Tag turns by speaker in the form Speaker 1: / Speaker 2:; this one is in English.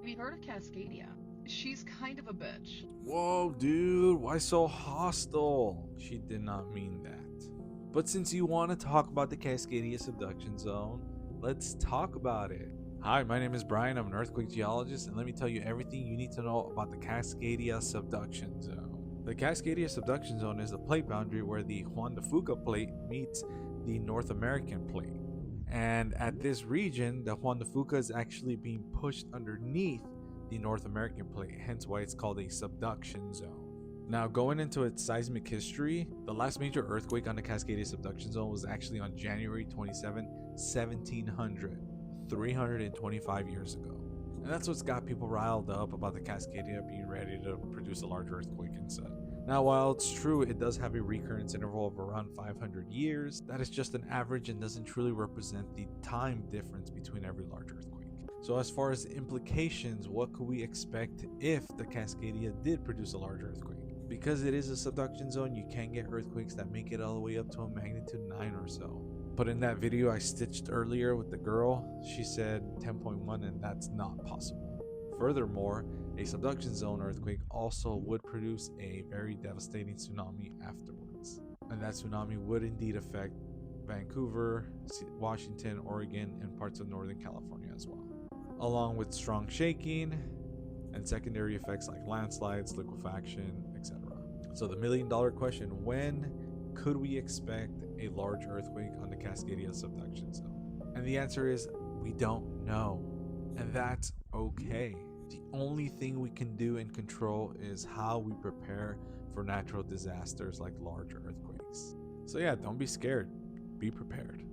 Speaker 1: Have you heard of Cascadia? She's kind of a bitch.
Speaker 2: Whoa, dude, why so hostile? She did not mean that. But since you want to talk about the Cascadia Subduction Zone, let's talk about it. Hi, my name is Brian. I'm an earthquake geologist, and let me tell you everything you need to know about the Cascadia Subduction Zone. The Cascadia Subduction Zone is the plate boundary where the Juan de Fuca plate meets the North American plate. And at this region, the Juan de Fuca is actually being pushed underneath the North American plate, hence why it's called a subduction zone. Now, going into its seismic history, the last major earthquake on the Cascadia Subduction Zone was actually on January 27, 1700, 325 years ago. And that's what's got people riled up about the Cascadia being ready to produce a large earthquake and such. Now, while it's true it does have a recurrence interval of around 500 years, that is just an average and doesn't truly represent the time difference between every large earthquake. So as far as implications, what could we expect if the Cascadia did produce a large earthquake? Because it is a subduction zone, you can get earthquakes that make it all the way up to a magnitude 9 or so. But in that video I stitched earlier with the girl, she said 10.1, and that's not possible. Furthermore, a subduction zone earthquake also would produce a very devastating tsunami afterwards. And that tsunami would indeed affect Vancouver, Washington, Oregon, and parts of Northern California as well, along with strong shaking and secondary effects like landslides, liquefaction, etc. So the $1,000,000 question, when could we expect a large earthquake on the Cascadia Subduction Zone? And the answer is we don't know. And that's okay. The only thing we can do and control is how we prepare for natural disasters like large earthquakes. So yeah, don't be scared. Be prepared.